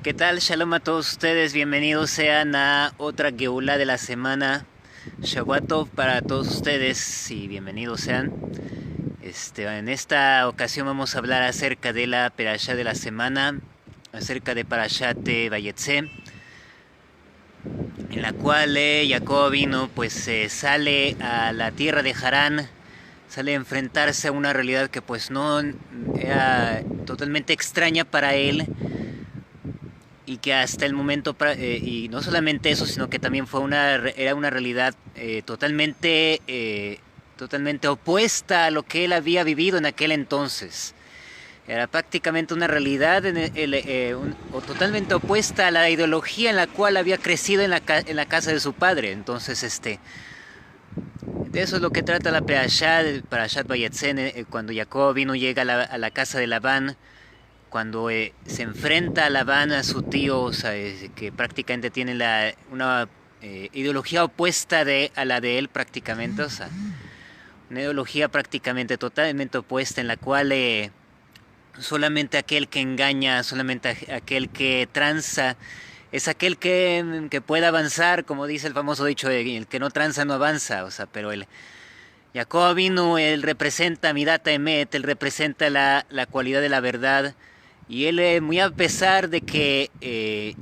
¿Qué tal? Shalom a todos ustedes, bienvenidos sean a otra Geulá de la semana. Shavuot para todos ustedes y bienvenidos sean. En esta ocasión vamos a hablar acerca de la Perashá de la semana, acerca de Parashat Vayetze, en la cual Jacob vino, sale a la tierra de Harán, sale a enfrentarse a una realidad que pues no era totalmente extraña para él, y que hasta el momento, y no solamente eso, sino que también era una realidad totalmente opuesta a lo que él había vivido en aquel entonces. Era prácticamente una realidad o totalmente opuesta a la ideología en la cual había crecido en la casa de su padre. Entonces, de eso es lo que trata la Parashat Vayetze, cuando Jacob vino llega a la casa de Labán, cuando se enfrenta a Labán, a su tío, o sea, que prácticamente tiene una ideología opuesta a la de él prácticamente, o sea, una ideología prácticamente totalmente opuesta en la cual solamente aquel que engaña, solamente aquel que tranza, es aquel que puede avanzar, como dice el famoso dicho, el que no tranza no avanza, o sea, pero el Jacob vino, él representa Midata Emet, él representa la cualidad de la verdad. Y él, muy a pesar de que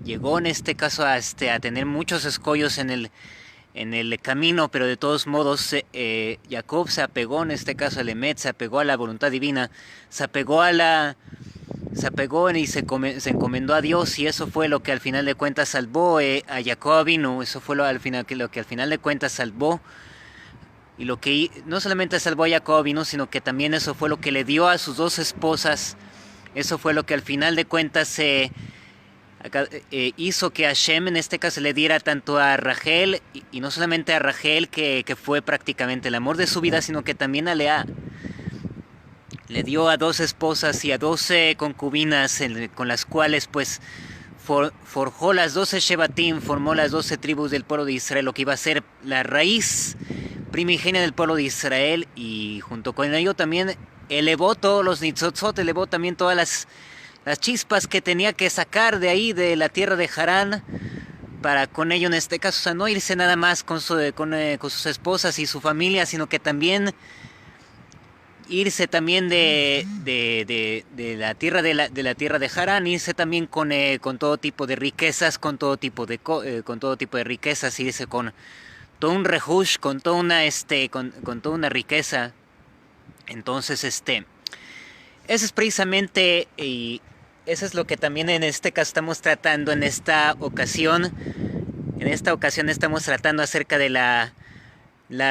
llegó en este caso a tener muchos escollos en el camino, pero de todos modos Jacob se apegó en este caso al Emet, se apegó a la voluntad divina, se apegó se encomendó a Dios, y eso fue lo que al final de cuentas salvó a Jacob vino, eso fue lo que al final de cuentas salvó. Y lo que no solamente salvó a Jacob vino, sino que también eso fue lo que le dio a sus dos esposas. Eso fue lo que al final de cuentas hizo que Hashem en este caso le diera tanto a Rachel, y no solamente a Rachel, que fue prácticamente el amor de su vida, sino que también a Lea. Le dio a dos esposas y a 12 concubinas con las cuales pues forjó las 12 Shevatim, formó las 12 tribus del pueblo de Israel, lo que iba a ser la raíz primigenia del pueblo de Israel, y junto con ello también elevó todos los nitzotzot, elevó también todas las chispas que tenía que sacar de ahí, de la tierra de Harán, para con ello en este caso, o sea, no irse nada más con sus esposas y su familia, sino que también irse también de la tierra de la tierra de Harán, irse también con todo tipo de riquezas, con todo tipo de riquezas, irse con todo un rehush, con toda con toda una riqueza. Entonces, eso es precisamente, y eso es lo que también en este caso estamos tratando en esta ocasión. En esta ocasión estamos tratando acerca de la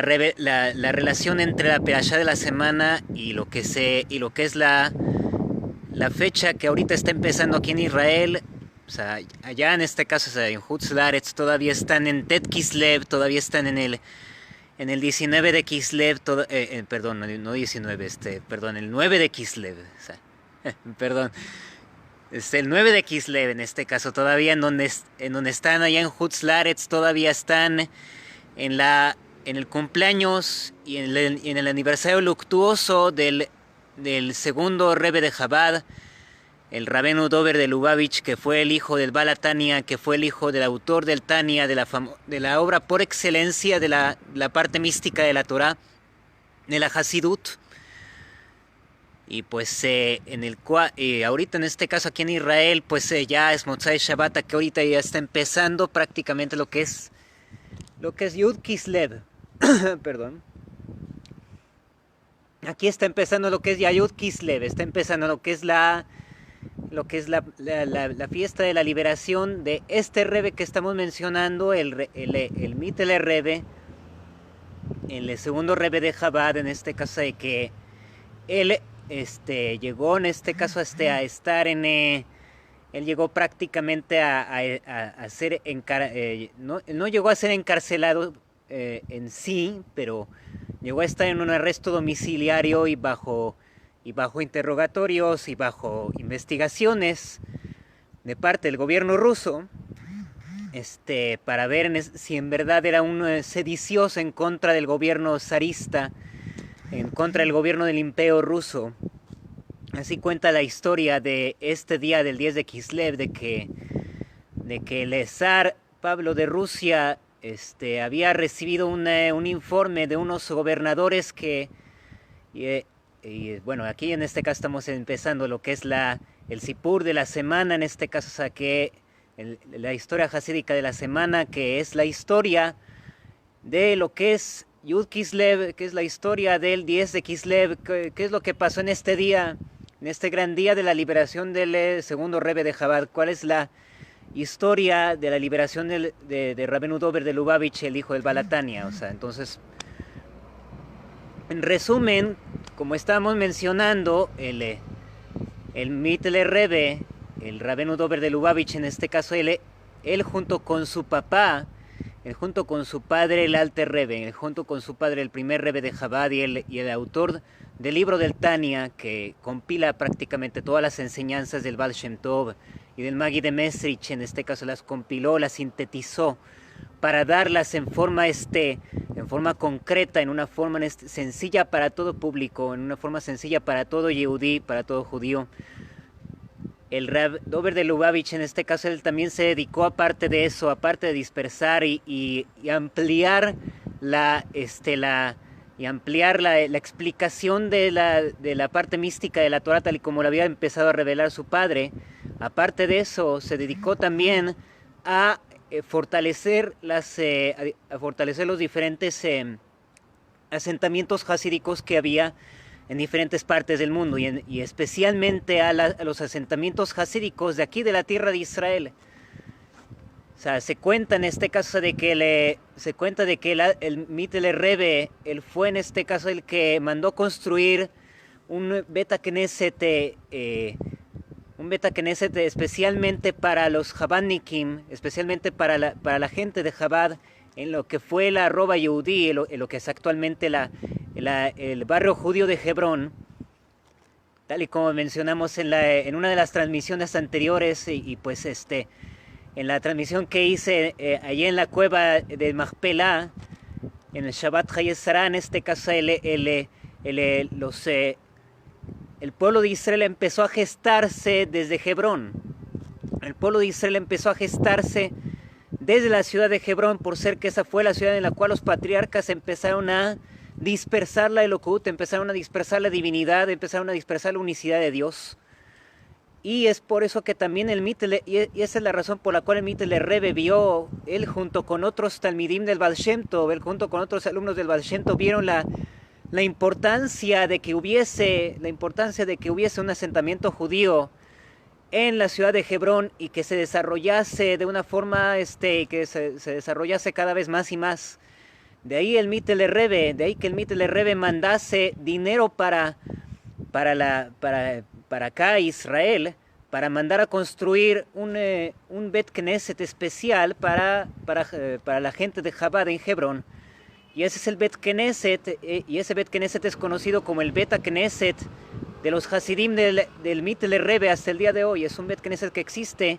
relación entre la perashá de la semana y lo que es la fecha que ahorita está empezando aquí en Israel. O sea, allá en este caso, o sea, en Hutz Laaretz todavía están en Tet Kislev, todavía están en el 19 de Kislev, perdón, no 19, perdón, el 9 de Kislev, o sea, perdón, el 9 de Kislev en este caso, todavía en donde están allá en Hutz Laaretz, todavía están en el cumpleaños y en el aniversario luctuoso del segundo Rebbe de Chabad, el Rabenu Dober de Lubavitch, que fue el hijo del Baal Tania, que fue el hijo del autor del Tania, de la obra por excelencia de la parte mística de la Torah, de la Hasidut. Y pues ahorita en este caso aquí en Israel, pues ya es Motzai Shabbat, que ahorita ya está empezando prácticamente lo que es Yud Kislev. Perdón. Aquí está empezando lo que es Yud Kislev, está empezando lo que es la fiesta de la liberación de este Rebbe que estamos mencionando, el Mittler Rebbe, el segundo Rebbe de Chabad, en este caso, de que él llegó en este caso a estar él llegó prácticamente a ser no llegó a ser encarcelado en sí, pero llegó a estar en un arresto domiciliario y bajo interrogatorios y bajo investigaciones de parte del gobierno ruso, para ver si en verdad era un sedicioso en contra del gobierno zarista, en contra del gobierno del imperio ruso. Así cuenta la historia de este día del 10 de Kislev, de que de que el zar Pablo de Rusia había recibido un informe de unos gobernadores que, bueno, aquí en este caso estamos empezando lo que es el Sipur de la semana, en este caso saqué la historia hasídica de la semana, que es la historia de lo que es Yud Kislev, que es la historia del 10 de Kislev, qué es lo que pasó en este día, en este gran día de la liberación del segundo Rebbe de Chabad, cuál es la historia de la liberación de Rabenu Dober de Lubavitch, el hijo del Balatania. O sea, entonces, en resumen, como estábamos mencionando, el Mittler Rebbe, el Rabenu Dober de Lubavitch, en este caso él junto con su papá, él junto con su padre el Alter Rebbe, él junto con su padre el primer Rebbe de Chabad y el autor del libro del Tania, que compila prácticamente todas las enseñanzas del Baal Shem Tov y del Magi de Mesrich, en este caso las compiló, las sintetizó para darlas en forma concreta, en una forma sencilla para todo público, en una forma sencilla para todo yehudí, para todo judío. El Rab Dober de Lubavitch, en este caso, él también se dedicó, aparte de eso, aparte de dispersar y ampliar la explicación de la parte mística de la Torah, tal y como lo había empezado a revelar su padre. Aparte de eso, se dedicó también a fortalecer los diferentes asentamientos hasídicos que había en diferentes partes del mundo, y especialmente a los asentamientos hasídicos de aquí, de la tierra de Israel. O sea, se cuenta en este caso de que el Mittler Rebbe, él fue en este caso el que mandó construir un Beta Knesset especialmente para los Chabadnikim, especialmente para la gente de Chabad, en lo que fue la Roba Yehudí, en lo que es actualmente el barrio judío de Hebrón, tal y como mencionamos en una de las transmisiones anteriores, y pues en la transmisión que hice allí en la cueva de Machpelah, en el Shabbat Hayesara, en este caso el pueblo de Israel empezó a gestarse desde Hebrón. El pueblo de Israel empezó a gestarse desde la ciudad de Hebrón, por ser que esa fue la ciudad en la cual los patriarcas empezaron a dispersar la Elokut, empezaron a dispersar la divinidad, empezaron a dispersar la unicidad de Dios. Y es por eso que también y esa es la razón por la cual el Mittler Rebbe vio, él junto con otros talmidim del Baal Shem Tov, él junto con otros alumnos del Baal Shem Tov, vieron la importancia de que hubiese un asentamiento judío en la ciudad de Hebrón, y que se desarrollase de una forma que se desarrollase cada vez más y más. De ahí que el Mittler Rebbe mandase dinero para acá, Israel, para mandar a construir un Bet Knesset especial para la gente de Chabad en Hebrón. Y ese es el Bet Knesset, y ese Bet Knesset es conocido como el Beta Knesset de los Hasidim del Mittler Rebbe hasta el día de hoy. Es un Bet Knesset que existe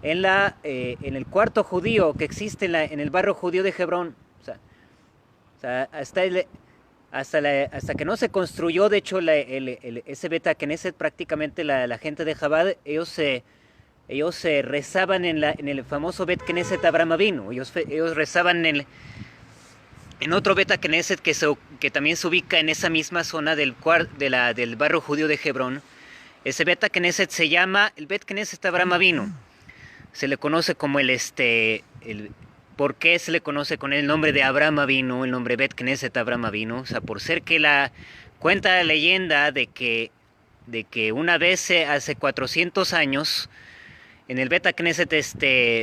en el cuarto judío, que existe en el barrio judío de Hebrón. O sea, hasta que no se construyó, de hecho, ese Beta Knesset, prácticamente la gente de Chabad, ellos rezaban en el famoso Bet Knesset Abraham Avinu. Ellos rezaban en otro Beta Knesset que también se ubica en esa misma zona del barrio judío de Hebrón. Ese Beta Knesset se llama el Bet Knesset Abraham Avinu. Se le conoce como ¿por qué se le conoce con el nombre de Abraham Avinu, el nombre Bet Knesset Abraham Avinu? O sea, por ser que cuenta la leyenda de que una vez hace 400 años en el Beta Knesset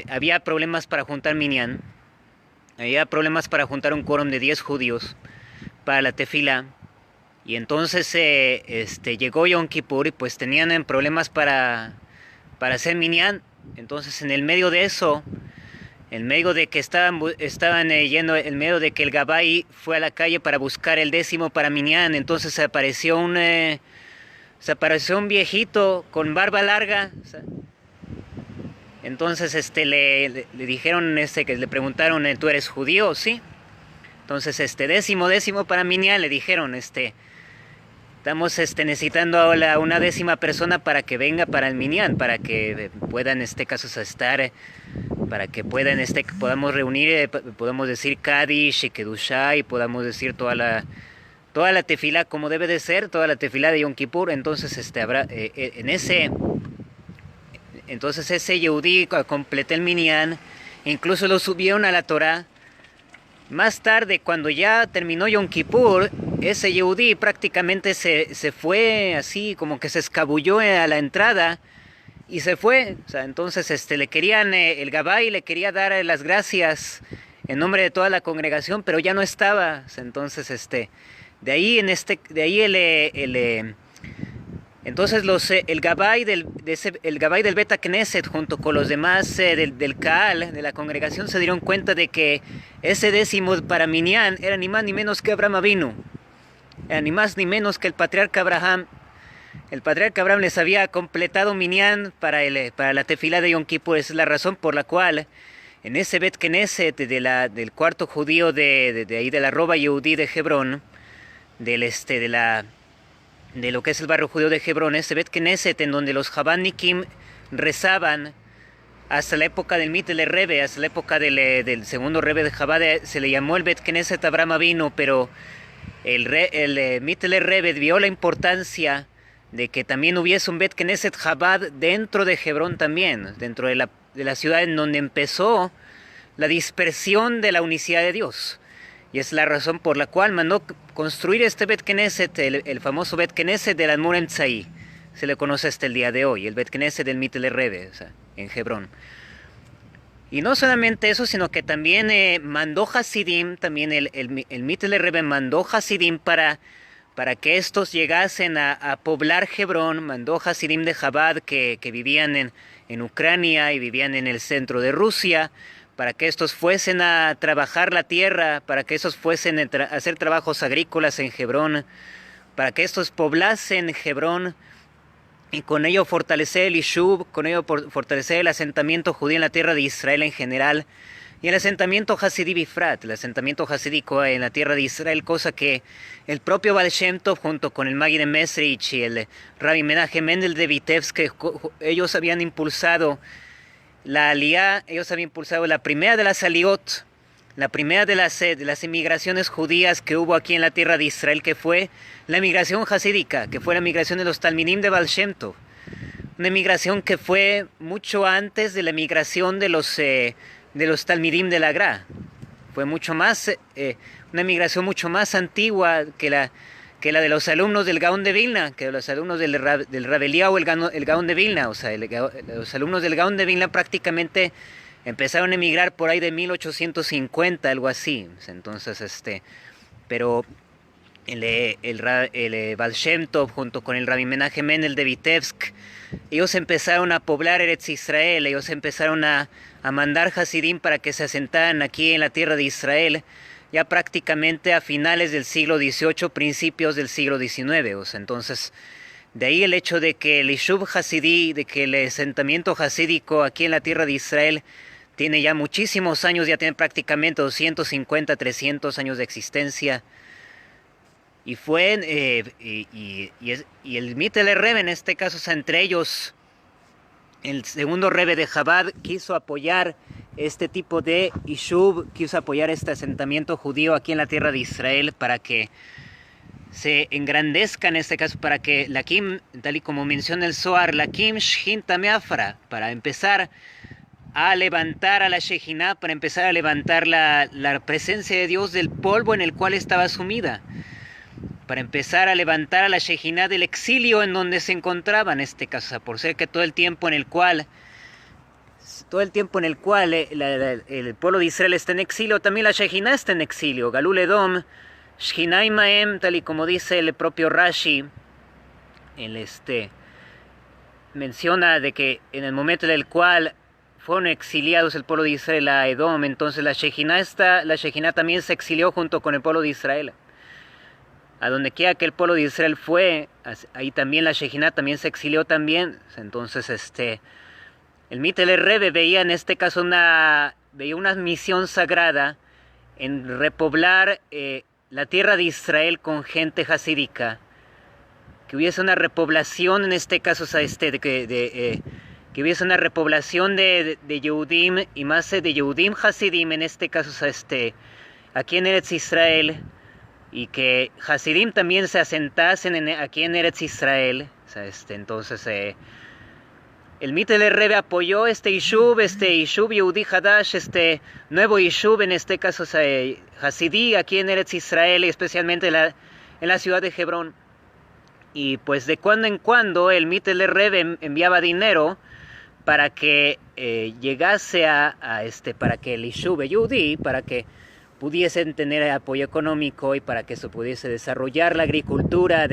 había problemas para juntar minyan. Había problemas para juntar un quórum de 10 judíos para la tefila. Y entonces llegó Yom Kippur y pues tenían problemas para hacer minyan. Entonces en el medio de eso, en medio de que estaban yendo, en medio de que el Gabay fue a la calle para buscar el 10º para minyan, entonces se apareció un viejito con barba larga. O sea, entonces le dijeron, que le preguntaron, ¿tú eres judío? Sí. Entonces décimo para minyan, le dijeron, estamos necesitando ahora una 10ª persona para que venga para el Minyan, para que pueda en este caso estar, para que pueda podamos reunir, podamos decir Kadish y Kedushá y podamos decir toda la tefilá como debe de ser, toda la tefilá de Yom Kippur. Entonces habrá entonces ese Yehudí completé el Minyan, incluso lo subieron a la Torá. Más tarde, cuando ya terminó Yom Kippur, ese Yehudí prácticamente se fue así, como que se escabulló a la entrada y se fue. O sea, entonces le querían, el Gabay le quería dar las gracias en nombre de toda la congregación, pero ya no estaba. O sea, entonces de ahí entonces el Gabay el Gabay del Beta Knesset junto con los demás del Kaal, de la congregación, se dieron cuenta de que ese 10º para Minyan era ni más ni menos que Abraham Avinu. Era ni más ni menos que el patriarca Abraham. El patriarca Abraham les había completado Minyan para la tefilá de Yom Kippur. Esa es la razón por la cual en ese Bet Knesset del cuarto judío de ahí de la Roba Yehudí de Hebrón, de lo que es el barrio judío de Hebrón, ese Bet Knesset en donde los Chabadnikim rezaban hasta la época del Mittler Rebbe, hasta la época del segundo Rebbe de Chabad, se le llamó el Bet Knesset Abraham Avinu, pero el Mittler Rebbe vio la importancia de que también hubiese un Bet Knesset Chabad dentro de Hebrón también, dentro de la ciudad en donde empezó la dispersión de la unicidad de Dios. Y es la razón por la cual mandó construir este Bet Knesset, el famoso Bet Knesset del Admor Emtzai. Se le conoce hasta el día de hoy, el Bet Knesset del Mittler Rebbe, o sea, en Hebrón. Y no solamente eso, sino que también mandó Hasidim, también el Mittler Rebbe mandó Hasidim para que estos llegasen a poblar Hebrón. Mandó Hasidim de Chabad que vivían en Ucrania y vivían en el centro de Rusia, para que estos fuesen a trabajar la tierra, para que estos fuesen a hacer trabajos agrícolas en Hebrón, para que estos poblasen Hebrón y con ello fortalecer el Yishuv, con ello fortalecer el asentamiento judío en la tierra de Israel en general y el asentamiento Hasidí Bifrat, el asentamiento hasídico en la tierra de Israel, cosa que el propio Baal Shem Tov junto con el Magid de Mesrich y el Rabbi Menachem Mendel de Vitebsk, ellos habían impulsado la Aliyá, ellos habían impulsado la primera de las Aliot, la primera de las emigraciones judías que hubo aquí en la tierra de Israel, que fue la emigración hasídica, que fue la migración de los Talmidim de Baal Shem Tov. Una emigración que fue mucho antes de la emigración de los Talmidim de la Gra. Fue mucho más, una emigración mucho más antigua que la de los alumnos del Gaón de Vilna, que de los alumnos del Rav Eliyahu, el Gaón de Vilna. O sea, los alumnos del Gaón de Vilna prácticamente empezaron a emigrar por ahí de 1850, algo así. Entonces, pero el Baal Shem Tov junto con el Rabbi Menachem Mendel de Vitebsk, ellos empezaron a poblar Eretz Israel, ellos empezaron a mandar Hasidim para que se asentaran aquí en la tierra de Israel, ya prácticamente a finales del siglo XVIII, principios del siglo XIX. O sea, entonces, de ahí el hecho de que el Yishuv Hasidí, de que el asentamiento hasídico aquí en la tierra de Israel tiene ya muchísimos años, ya tiene prácticamente 250, 300 años de existencia. Y fue, y el Mittler Rebbe en este caso, o sea, entre ellos, el segundo Rebbe de Chabad quiso apoyar este tipo de Yishuv, quiso apoyar este asentamiento judío aquí en la tierra de Israel para que se engrandezca en este caso, para que Lakim, tal y como menciona el Zohar, Lakim Shechin Tameafra, para empezar a levantar a la Shejinah, para empezar a levantar la presencia de Dios del polvo en el cual estaba sumida, para empezar a levantar a la Shejinah del exilio en donde se encontraba en este caso, por ser que todo el tiempo en el cual el pueblo de Israel está en exilio, también la Shejinah está en exilio. Galul Edom, Shejinah Imaem, tal y como dice el propio Rashi, menciona de que en el momento en el cual fueron exiliados el pueblo de Israel a Edom, entonces la Shejinah también se exilió junto con el pueblo de Israel. A donde quiera que el pueblo de Israel fue, ahí también la Shejinah también se exilió también. Entonces, el Mittler Rebbe veía en este caso una misión sagrada en repoblar la tierra de Israel con gente hasídica, que hubiese una repoblación, en este caso, o sea, que hubiese una repoblación de Yehudim, y más de Yehudim Hasidim, en este caso, o sea, aquí en Eretz Israel, y que Hasidim también se asentasen aquí en Eretz Israel. O sea, entonces el Mittler Rebbe apoyó este Yishuv Yehudi Hadash, nuevo Yishuv, en este caso, o sea, Hasidí, aquí en Eretz Israel, y especialmente en la ciudad de Hebrón. Y pues de cuando en cuando el Mittler Rebbe enviaba dinero para que llegase para que el Yishuv Yehudi, para que pudiesen tener apoyo económico y para que se pudiese desarrollar la agricultura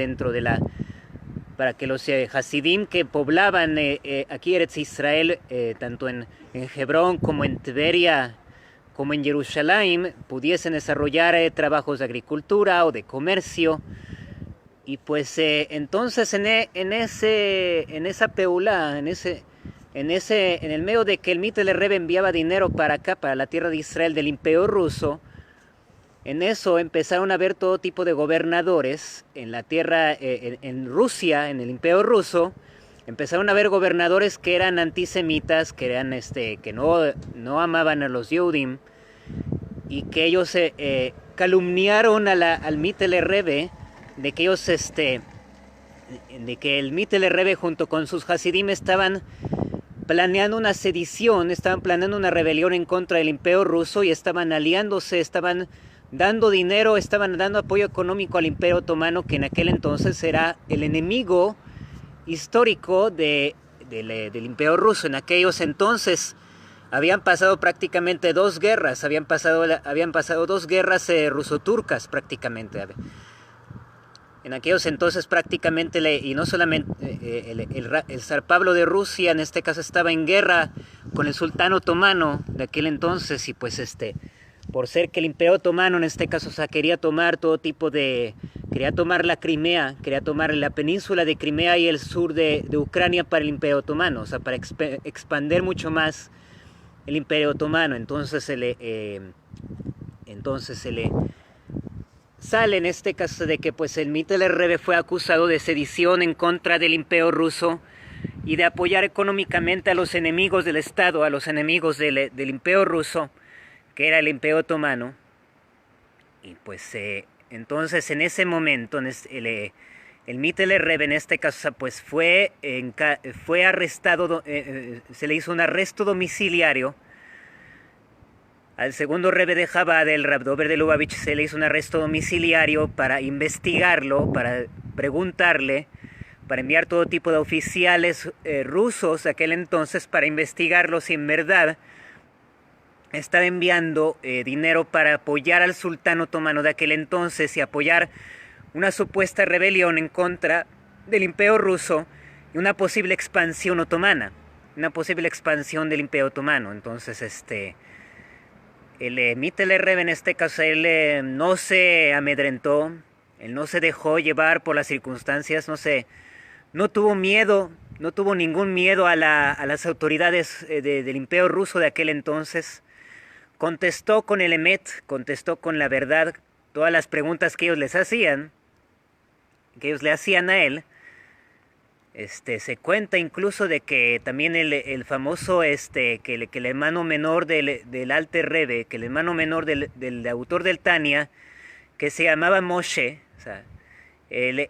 para que los Hasidim que poblaban aquí Eretz Israel, tanto en Hebrón como en Tiberia, como en Jerusalén, pudiesen desarrollar trabajos de agricultura o de comercio. Y pues entonces en esa peulá, en el medio de que el Mittler Rebbe enviaba dinero para acá, para la tierra de Israel del Imperio Ruso, en eso empezaron a haber todo tipo de gobernadores en la tierra, en Rusia, en el Imperio Ruso. Empezaron a haber gobernadores que eran antisemitas, que eran que no amaban a los Yehudim, y que ellos calumniaron al Mittler Rebbe de que ellos de que el Mittler Rebbe junto con sus Hasidim estaban planeando una sedición, estaban planeando una rebelión en contra del Imperio Ruso, y estaban aliándose, estaban dando dinero, estaban dando apoyo económico al Imperio Otomano, que en aquel entonces era el enemigo histórico del Imperio Ruso. En aquellos entonces habían pasado prácticamente dos guerras, habían pasado dos guerras ruso-turcas prácticamente. En aquellos entonces prácticamente, y no solamente el zar Pablo de Rusia, en este caso, estaba en guerra con el sultán otomano de aquel entonces, y pues por ser que el Imperio Otomano en este caso, o sea, quería tomar la Crimea, quería tomar la península de Crimea y el sur de Ucrania para el Imperio Otomano, o sea, para expandir mucho más el Imperio Otomano. Entonces se le sale en este caso de que pues el Mittler Rebbe fue acusado de sedición en contra del Imperio Ruso y de apoyar económicamente a los enemigos del Estado, a los enemigos del Imperio Ruso, que era el Imperio Otomano. Y pues entonces en ese momento el Mittler Rebbe en este caso pues fue arrestado, se le hizo un arresto domiciliario. Al segundo Rebbe de Chabad, el Rav Dover de Lubavitch, se le hizo un arresto domiciliario para investigarlo, para preguntarle, para enviar todo tipo de oficiales rusos de aquel entonces para investigarlo si en verdad estaba enviando dinero para apoyar al sultán otomano de aquel entonces y apoyar una supuesta rebelión en contra del Imperio Ruso y una posible expansión otomana, una posible expansión del Imperio Otomano. Entonces el Mittler Rebbe en este caso, él no se amedrentó, él no se dejó llevar por las circunstancias, no tuvo miedo, no tuvo ningún miedo a las autoridades del Imperio Ruso de aquel entonces. Contestó con el emet, contestó con la verdad todas las preguntas que ellos le hacían a él. Se cuenta incluso de que también el famoso que el hermano menor del Alter Rebbe, que el hermano menor del autor del Tania, que se llamaba Moshe, o sea, él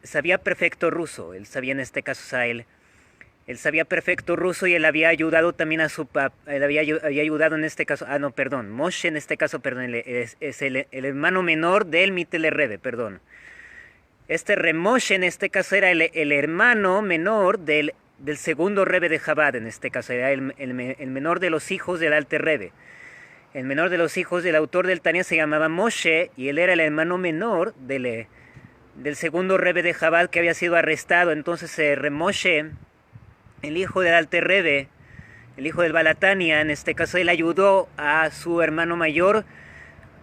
sabía perfecto ruso, él sabía en este caso, o sea, él sabía perfecto ruso, y él había ayudado también a su papá, él había ayudado en este caso, Moshe en este caso, es el hermano menor del Mittler Rebbe, perdón. Moshe en este caso era el hermano menor del segundo Rebbe de Chabad, en este caso era el menor de los hijos del Alter Rebbe. El menor de los hijos del autor del Tania se llamaba Moshe, y él era el hermano menor del segundo Rebbe de Chabad, que había sido arrestado. Entonces Moshe, el hijo del Alter Rebbe, el hijo del Balatania, en este caso él ayudó a su hermano mayor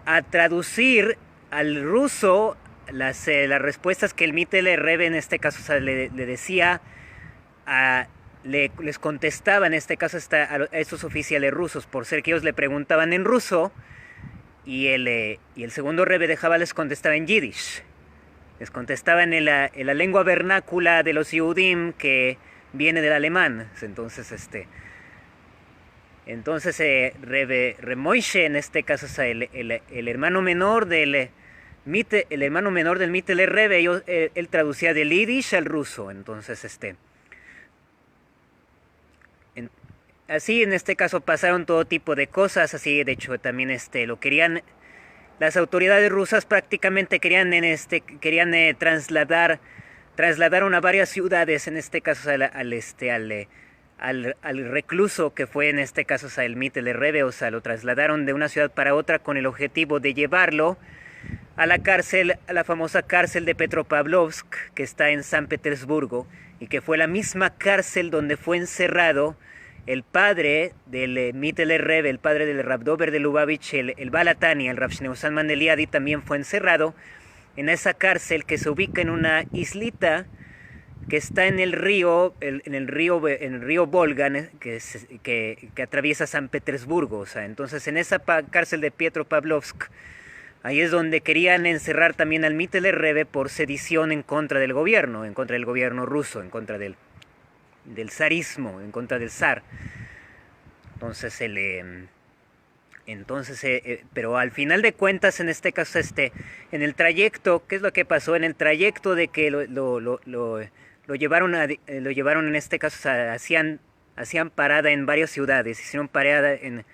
a traducir al ruso las respuestas que el Mittler Rebbe en este caso, o sea, le decía, les contestaba en este caso a estos oficiales rusos, por ser que ellos le preguntaban en ruso, y el segundo Rebbe de Chabad les contestaba en Yiddish. Les contestaba en la lengua vernácula de los Yehudim, que viene del alemán. Entonces Reb Moishe, en este caso, o sea, el hermano menor del el hermano menor del Mittler Rebbe, él traducía del yiddish al ruso. Entonces, así en este caso pasaron todo tipo de cosas. Así, de hecho, también lo querían, las autoridades rusas prácticamente querían trasladaron a varias ciudades, en este caso al recluso que fue en este caso, o sea, el Mittler Rebbe. O sea, lo trasladaron de una ciudad para otra con el objetivo de llevarlo a la cárcel, a la famosa cárcel de Petropavlovsk, que está en San Petersburgo, y que fue la misma cárcel donde fue encerrado el padre del Mittler Rebbe, el padre del Rav Dober de Lubavitch, el Balatani, el Rav Shneur Zalman Eliadi, también fue encerrado en esa cárcel, que se ubica en una islita que está en el río, en el río Volga, que atraviesa San Petersburgo. O sea, entonces en esa cárcel de Petropavlovsk, ahí es donde querían encerrar también al Mittler Rebbe por sedición en contra del gobierno ruso, en contra del zarismo, en contra del zar. Pero al final de cuentas, en este caso, en el trayecto, ¿qué es lo que pasó? En el trayecto de que lo llevaron en este caso, o sea, hacían parada en varias ciudades. Hicieron parada en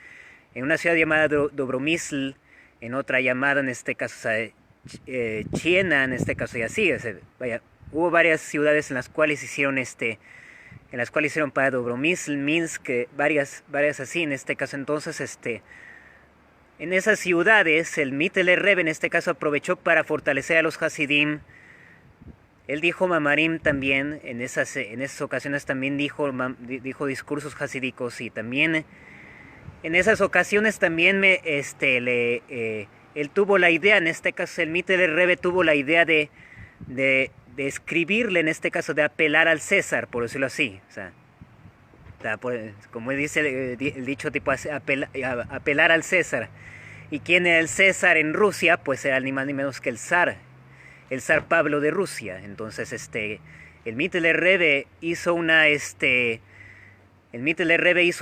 una ciudad llamada Dobromysl, en otra llamada, en este caso, o sea, Chiena, en este caso, y así. O sea, hubo varias ciudades en las cuales hicieron para Dobromysl, Minsk, varias así, en este caso. Entonces, en esas ciudades, el Mittler Rebbe, en este caso, aprovechó para fortalecer a los Hasidim. Él dijo Mamarim también, en esas ocasiones también dijo discursos hasídicos, y también en esas ocasiones también él tuvo la idea, en este caso el Mittler Rebbe tuvo la idea de escribirle, en este caso de apelar al César, por decirlo así. O sea, como dice el dicho, tipo apelar al César. ¿Y quién era el César en Rusia? Pues era ni más ni menos que el zar Pablo de Rusia. Entonces el Mittler Rebbe hizo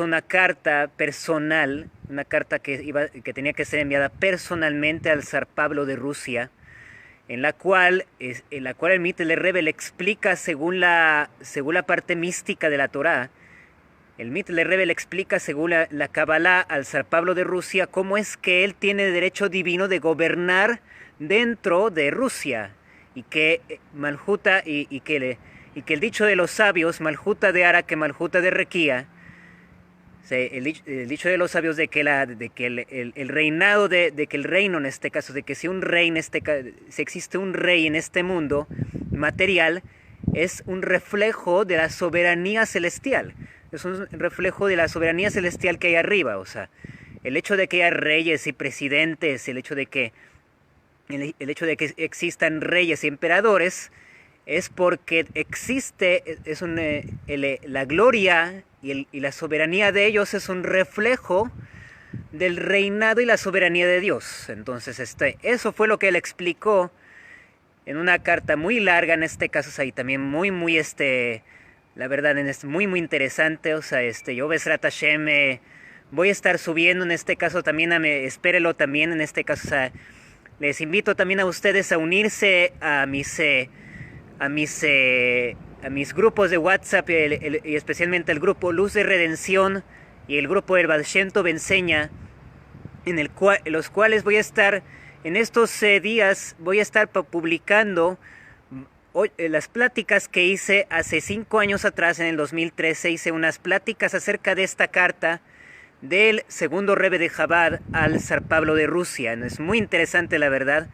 una carta personal, una carta que tenía que ser enviada personalmente al zar Pablo de Rusia, en la cual el Mittler Rebbe le explica, según la parte mística de la Torá, el Mittler Rebbe le explica, según la Kabbalah, al zar Pablo de Rusia, cómo es que él tiene derecho divino de gobernar dentro de Rusia, y que Malhuta, y que el dicho de los sabios, Malhuta de Ara que Malhuta de Requía, el dicho de los sabios de que el reinado, de que el reino, en este caso, de que si existe un rey en este mundo material, es un reflejo de la soberanía celestial. Es un reflejo de la soberanía celestial que hay arriba. O sea, el hecho de que haya reyes y presidentes, el hecho de que existan reyes y emperadores, es porque existe, la gloria y la soberanía de ellos es un reflejo del reinado y la soberanía de Dios. Entonces, eso fue lo que él explicó en una carta muy larga, en este caso, o sea, y también muy, la verdad, muy, muy interesante. O sea, yo, Besrat Hashem, voy a estar subiendo, en este caso, también, espérelo también, en este caso, o sea, les invito también a ustedes a unirse a mis grupos de WhatsApp, y especialmente el grupo Luz de Redención y el grupo El Baal Shem Tov Enseña, en los cuales voy a estar en estos días, voy a estar publicando las pláticas que hice hace 5 años atrás. En el 2013 hice unas pláticas acerca de esta carta del segundo Rebbe de Chabad al zar Pablo de Rusia. Es muy interesante, la verdad.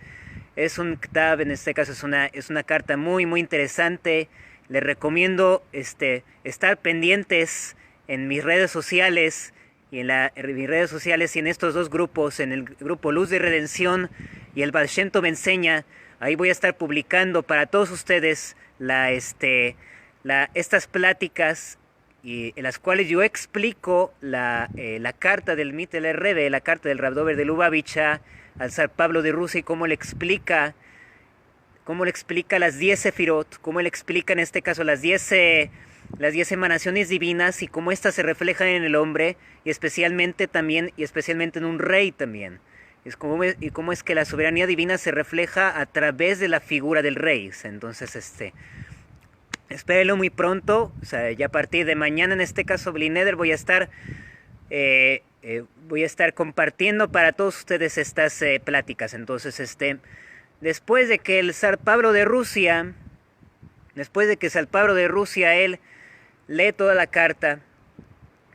Es un ktav, en este caso es una carta muy, muy interesante. Les recomiendo estar pendientes en mis redes sociales, y en mis redes sociales y en estos dos grupos, en el grupo Luz de Redención y el Baal Shem Tov Enseña. Ahí voy a estar publicando para todos ustedes estas pláticas, y en las cuales yo explico la carta del Mittler Rebbe, la carta del Rav Dober de Lubavitch al zar Pablo de Rusia, y cómo le explica cómo le explica las 10 sefirot, cómo le explica en este caso las 10 emanaciones divinas y cómo éstas se reflejan en el hombre y especialmente en un rey también. Y cómo es que la soberanía divina se refleja a través de la figura del rey. Entonces, espérenlo muy pronto, o sea, ya a partir de mañana en este caso Blineder voy a estar compartiendo para todos ustedes estas pláticas. Entonces, después de que el zar Pablo de Rusia, él lee toda la carta,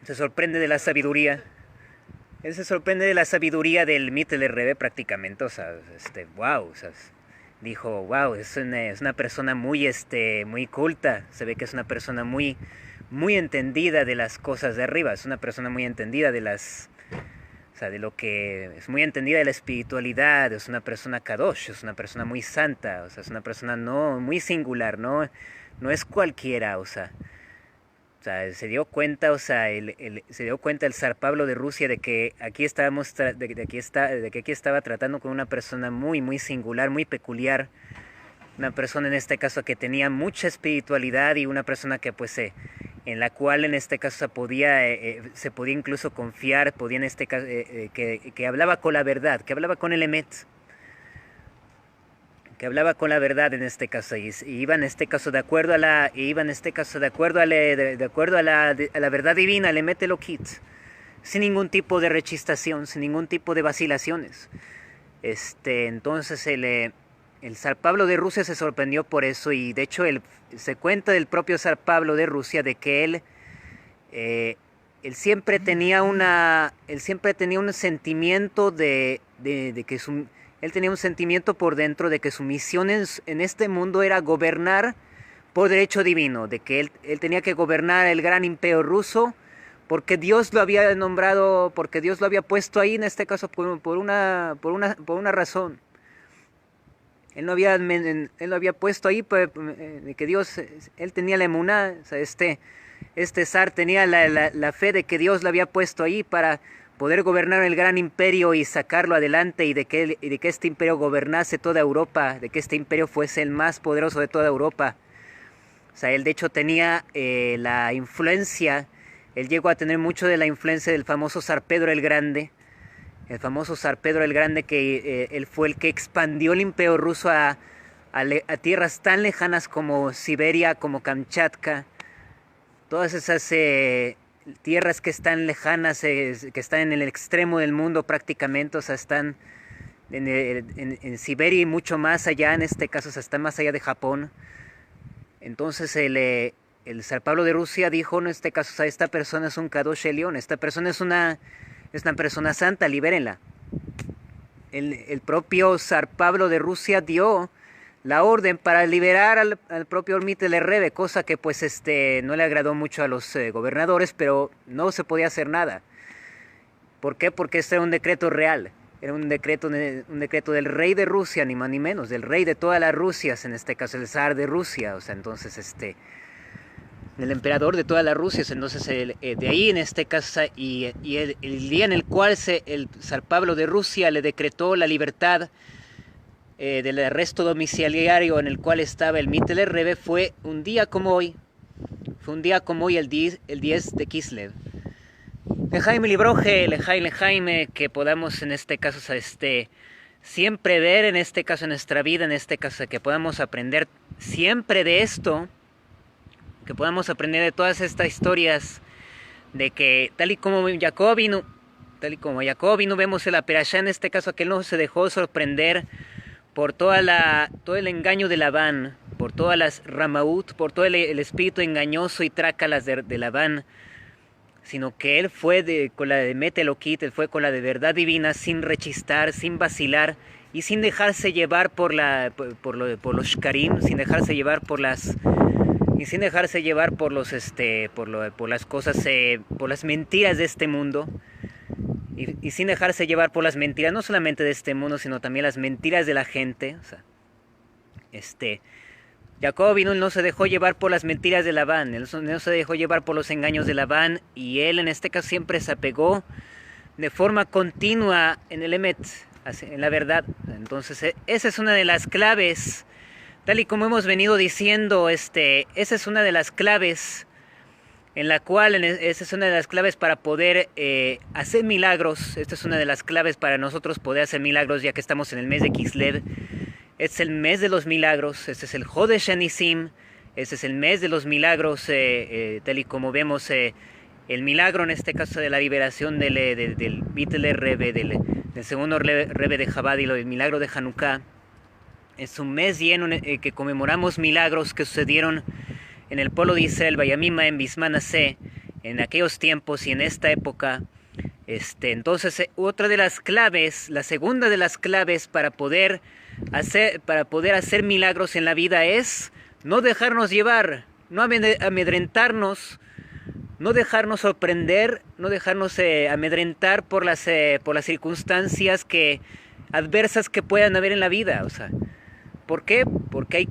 se sorprende de la sabiduría. Él se sorprende de la sabiduría del Mittler Rebbe prácticamente, o sea, wow, o sea, dijo, wow, es una persona muy, muy culta, se ve que es una persona muy, muy entendida de las cosas de arriba, es una persona muy entendida de las, o sea, de lo que, es muy entendida de la espiritualidad, es una persona kadosh, es una persona muy santa, o sea, es una persona no, muy singular, no es cualquiera, o sea, se dio cuenta, o sea, se dio cuenta el zar Pablo de Rusia de que aquí de que aquí estaba tratando con una persona muy, muy singular, muy peculiar, una persona en este caso que tenía mucha espiritualidad y una persona que pues en la cual en este caso se podía incluso confiar, podía en este caso que hablaba con la verdad, que hablaba con el emet, que hablaba con la verdad en este caso y iba en este caso de acuerdo a la verdad divina, le mete lo kit, sin ningún tipo de rechistación, sin ningún tipo de vacilaciones. Entonces el zar Pablo de Rusia se sorprendió por eso y de hecho se cuenta del propio zar Pablo de Rusia de que él siempre tenía un sentimiento de que él tenía un sentimiento por dentro de que su misión en este mundo era gobernar por derecho divino, de que él tenía que gobernar el gran imperio ruso porque Dios lo había nombrado, porque Dios lo había puesto ahí en este caso por una razón. Él lo había puesto ahí de que Dios, él tenía la emuná, o sea, este zar tenía la fe de que Dios lo había puesto ahí para poder gobernar el gran imperio y sacarlo adelante y de que este imperio gobernase toda Europa, de que este imperio fuese el más poderoso de toda Europa. O sea, él de hecho tenía la influencia, él llegó a tener mucho de la influencia del famoso zar Pedro el Grande, que él fue el que expandió el imperio ruso a tierras tan lejanas como Siberia, como Kamchatka, todas esas tierras que están lejanas, que están en el extremo del mundo prácticamente, o sea, están en Siberia y mucho más allá, en este caso, o sea, están más allá de Japón. Entonces el zar Pablo de Rusia dijo, en este caso, o sea, esta persona es un Kadosh Elión, esta persona es una persona santa, libérenla. El propio zar Pablo de Rusia dio la orden para liberar al propio Mittler Rebbe, cosa que pues no le agradó mucho a los gobernadores, pero no se podía hacer nada. ¿Por qué? Porque este era un decreto real, era un decreto del rey de Rusia, ni más ni menos, del rey de todas las Rusias, en este caso el zar de Rusia, o sea, entonces el emperador de todas las Rusias. Entonces de ahí en este caso y el día en el cual el zar Pablo de Rusia le decretó la libertad del arresto domiciliario en el cual estaba el Mittler Rebbe fue un día como hoy, el 10 de Kislev. Lejaime Libroje, Lejaime, que podamos en este caso siempre ver en este caso en nuestra vida, en este caso que podamos aprender siempre de esto, que podamos aprender de todas estas historias, de que tal y como Jacob vino, vemos en la Perashá en este caso que él no se dejó sorprender por todo el engaño de Labán, por todas las Ramaut, por todo el espíritu engañoso y trácalas de Labán, sino que él fue con la de Metelokit, él fue con la de verdad divina, sin rechistar, sin vacilar y sin dejarse llevar por los shkarim, sin dejarse llevar por las cosas, por las mentiras de este mundo. Y sin dejarse llevar por las mentiras, no solamente de este mundo, sino también las mentiras de la gente. O sea, Jacob vino, no se dejó llevar por las mentiras de Labán, él no se dejó llevar por los engaños de Labán, y él en este caso siempre se apegó de forma continua en el Emet, en la verdad. Entonces esa es una de las claves Tal y como hemos venido diciendo, esa es una de las claves en la cual esa es una de las claves para poder hacer milagros. Esta es una de las claves para nosotros poder hacer milagros, ya que estamos en el mes de Kislev. Es el mes de los milagros. Este es el Hodesh Anisim. Este es el mes de los milagros, tal y como vemos el milagro en este caso de la liberación del Bittler Rebbe, del segundo Rebbe de Chabad, y el milagro de Hanukkah. Es un mes lleno que conmemoramos milagros que sucedieron en el pueblo de Israel, Bayamima, en Bismanasé, en aquellos tiempos y en esta época. Entonces, otra de las claves, la segunda de las claves para poder hacer milagros en la vida es no dejarnos llevar, no amedrentarnos, no dejarnos sorprender, no dejarnos amedrentar por las circunstancias adversas que puedan haber en la vida. O sea, ¿por qué? Porque hay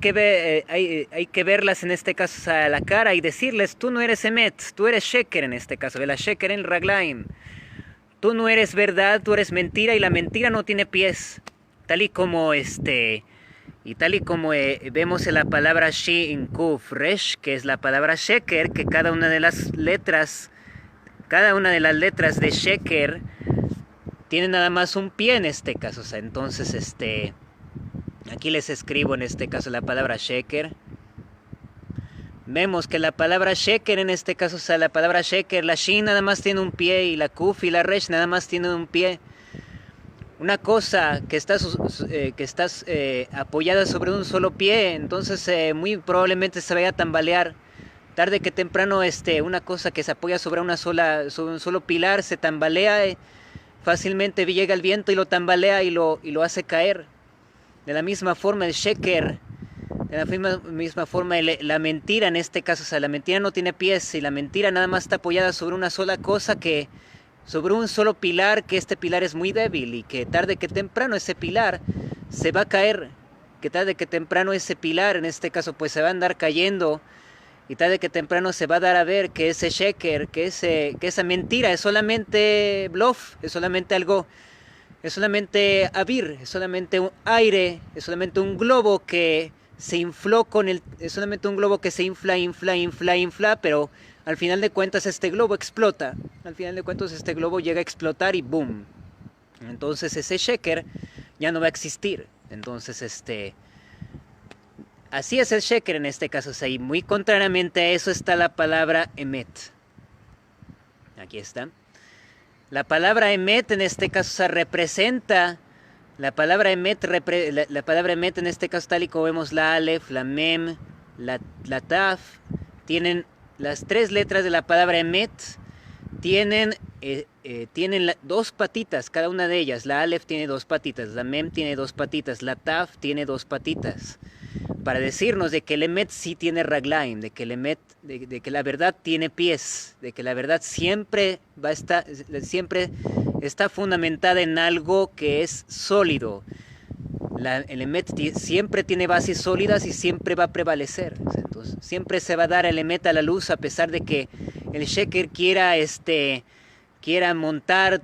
que verlas en este caso a la cara y decirles: tú no eres Emet, tú eres Sheker en este caso, la Sheker en Raglaim. Tú no eres verdad, tú eres mentira, y la mentira no tiene pies. Tal y como vemos en la palabra Shi in Kuf Resh, que es la palabra Sheker, que cada una de las letras de Sheker tiene nada más un pie en este caso. O sea, entonces aquí les escribo en este caso la palabra Sheker. Vemos que la palabra Sheker en este caso, o sea, la palabra Sheker, la Shin nada más tiene un pie, y la Kuf y la Resh nada más tienen un pie. Una cosa que estás apoyada sobre un solo pie, entonces muy probablemente se vaya a tambalear. Tarde que temprano una cosa que se apoya sobre un solo pilar se tambalea, fácilmente llega el viento y lo tambalea y lo hace caer. De la misma forma el Sheker, de la misma forma la mentira en este caso, o sea, la mentira no tiene pies, y la mentira nada más está apoyada sobre una sola cosa, sobre un solo pilar, que este pilar es muy débil, y que tarde que temprano ese pilar se va a caer, que tarde que temprano ese pilar en este caso pues se va a andar cayendo, y tarde que temprano se va a dar a ver que ese Sheker, que esa mentira es solamente bluff, es solamente algo, es solamente avir, es solamente un aire, es solamente un globo que se infló es solamente un globo que se infla, pero al final de cuentas este globo explota. Al final de cuentas este globo llega a explotar y boom. Entonces ese Sheker ya no va a existir. Entonces así es el Sheker en este caso. O sea, y muy contrariamente a eso está la palabra Emet. Aquí está. La palabra Emet en este caso se representa. La palabra Emet en este caso, tal y como vemos, la Aleph, la Mem, la Taf, tienen las tres letras de la palabra Emet, tienen dos patitas, cada una de ellas. La Aleph tiene dos patitas, la Mem tiene dos patitas, la Taf tiene dos patitas, para decirnos de que el Emet sí tiene Raglaim, de que el Emet, de que la verdad tiene pies, de que la verdad siempre está fundamentada en algo que es sólido. El Emet siempre tiene bases sólidas y siempre va a prevalecer. Entonces, siempre se va a dar el Emet a la luz, a pesar de que el Sheker quiera montar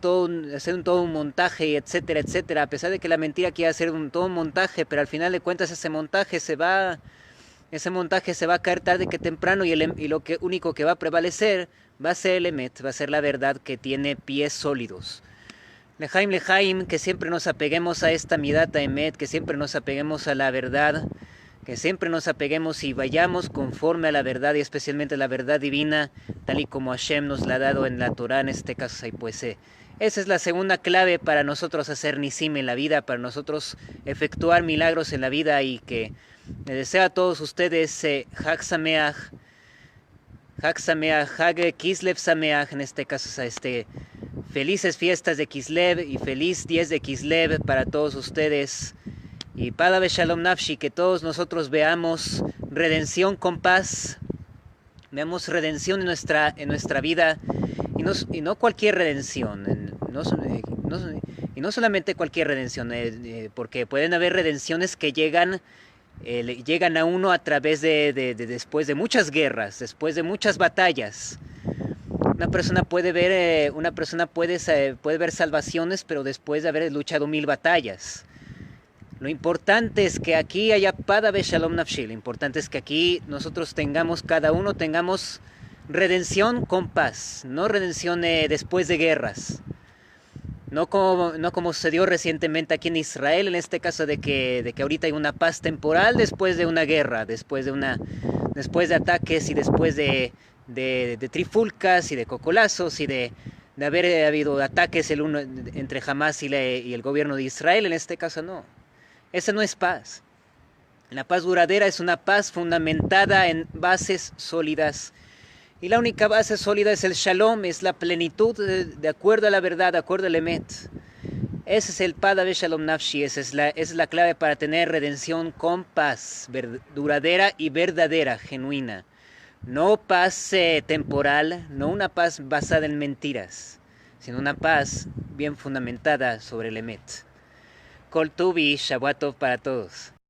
hacer todo un montaje, etcétera, etcétera. A pesar de que la mentira quiera hacer todo un montaje, pero al final de cuentas ese montaje se va a caer tarde que temprano, y lo único que va a prevalecer va a ser el Emet, va a ser la verdad que tiene pies sólidos. Lejaim, que siempre nos apeguemos a esta midata Emet, que siempre nos apeguemos a la verdad, que siempre nos apeguemos y vayamos conforme a la verdad, y especialmente a la verdad divina, tal y como Hashem nos la ha dado en la Torah en este caso. Pues esa es la segunda clave para nosotros hacer nisim en la vida, para nosotros efectuar milagros en la vida, y que les deseo a todos ustedes Hag Sameach, Hag Kislev Sameach, en este caso felices fiestas de Kislev y feliz 10 de Kislev para todos ustedes. Y Pada Shalom Nafshi, que todos nosotros veamos redención con paz, veamos redención en nuestra vida, y no cualquier redención, y no solamente cualquier redención, porque pueden haber redenciones que llegan a uno a través después de muchas guerras, después de muchas batallas. Una persona puede ver salvaciones, pero después de haber luchado 1000 batallas. Lo importante es que aquí haya pada Shalom Nafshi. Lo importante es que aquí nosotros tengamos, cada uno tengamos redención con paz, no redención después de guerras. No como sucedió recientemente aquí en Israel, en este caso de que ahorita hay una paz temporal después de una guerra, después de ataques y después de trifulcas y de cocolazos y de haber habido ataques entre Hamas y el gobierno de Israel. En este caso no. Esa no es paz. La paz duradera es una paz fundamentada en bases sólidas. Y la única base sólida es el shalom, es la plenitud de acuerdo a la verdad, de acuerdo al emet. Ese es el pada de shalom nafshi, esa es la clave para tener redención con paz, duradera y verdadera, genuina. No paz temporal, no una paz basada en mentiras, sino una paz bien fundamentada sobre el emet. Kol Tuvi, Shabbat Tov para todos.